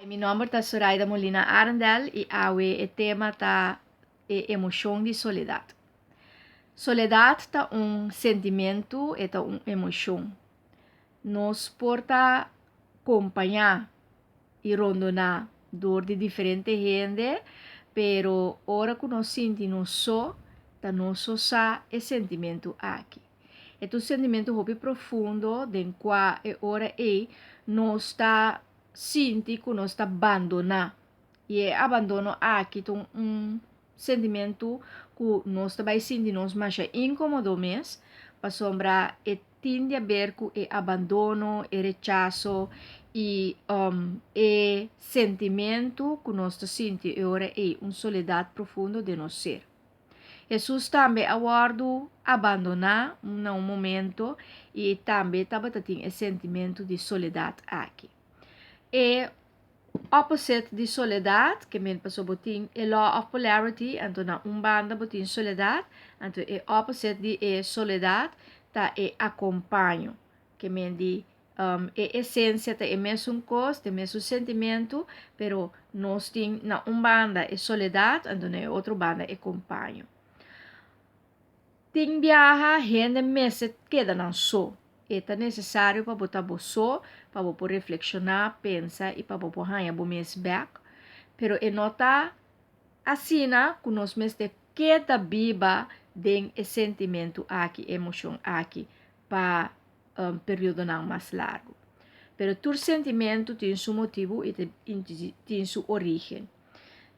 Mi nome é Zoraida Molina Arendel e awe o tema tá emoção de soledade. Soledade tá sentimento e tá emoção. Nos porta acompanhar e rondonar dor de diferente gente, pero ora que nós sentimos só, tá nós só e sentimento aqui. É um sentimento hobby profundo, den qua e ora nós está senti que nós está abandonar. E é abandono aqui sentimento que nós também sentimos mais incômodo mesmo, para sombra e tende a ver com o abandono, o rechazo e sentimento que nós sentimos agora é soledade profunda de nós ser. Jesus também aguardo abandonar num momento e também estava tendo esse sentimento de soledade aqui. E opposite de soledade, que men passou botin, é law of polarity, então na banda botin soledade, então é opposite de soledade, tá é acompanho, que men di é essência, tá é mesmo coisa, é mesmo sentimento, pero nós tem na banda é soledade, então na outra banda é acompanho. Ting viaja, gente meses queda não só. É necessário para botar só, para você reflexionar, pensar e para você ganhar o mês back. Pero é nota assim, que nós mesmos queda viva den esse sentimento aqui, emoção aqui, para período não mais largo. Pero todo sentimento tem seu motivo e tem sua origem.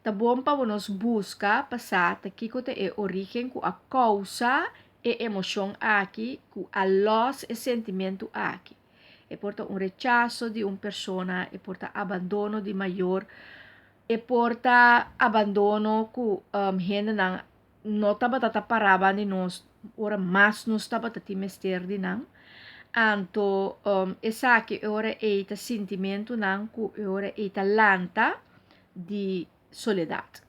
Tá bom para nós buscar passar que é a origem, a causa e emoção aqui, a loss e sentimento aqui. E porta rechazo de persona, e porta abandono de maior, e porta abandono que gente não estava parava de nós, ora mais nós estava mester de não. Anto essa aqui ora é o sentimento não, que ora é a lanta de soledade.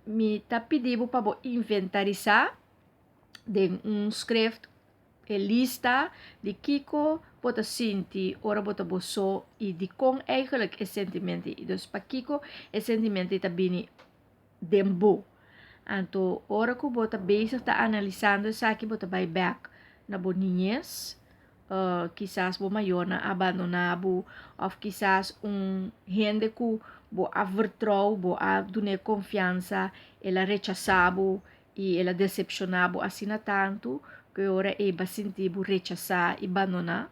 Me tá pedindo para inventarizar de script e lista de Kiko bota sinti ora bota boso e de com eigenlijk é sentimento e dus para Kiko é sentimento tá bini dembo. Anto ora que bota bezig tá analisando isso aqui bota by back na boninhas. Quizás bo maior na abandonado ou quizás gente que bo avertrou, bo a dune confiança, ela rechazado e ela decepcionado assim tanto que ora é sentir bo rechazar e abandonar.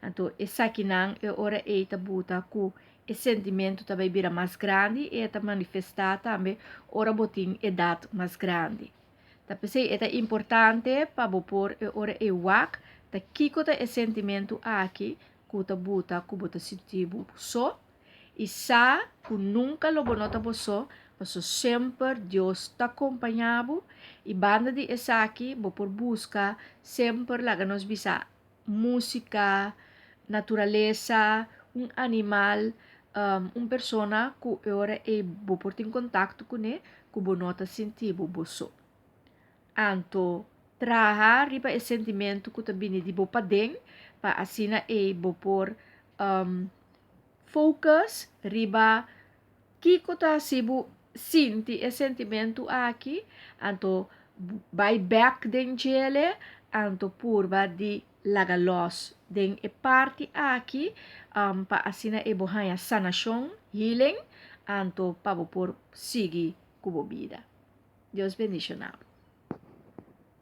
Então, essa aqui não é hora é ta buta que esse sentimento também vira mais grande e ta manifestar também ora botin idade mais grande. Tá pensei é importante para pôr ora é wak ta kiko ta esse sentimento aqui que ta buta sentir só e sa que nunca lo bonota só, mas sempre Deus está acompanhado e banda de essa aqui por busca sempre lá nos bisa música, natureza, animal, persona que ora é bo por ter contato com ele, que bo nota sentir bo só. Anto traha riba esse sentimento que também de bo padeng, para assim é bo por focus riba kiko ta sibu sinti esse sentimento aqui, anto by back den gele, anto purba di lagalos den e parte aqui pa asina e bohaya sanação, healing, anto pa por seguir cubo vida. Deus bendicionado.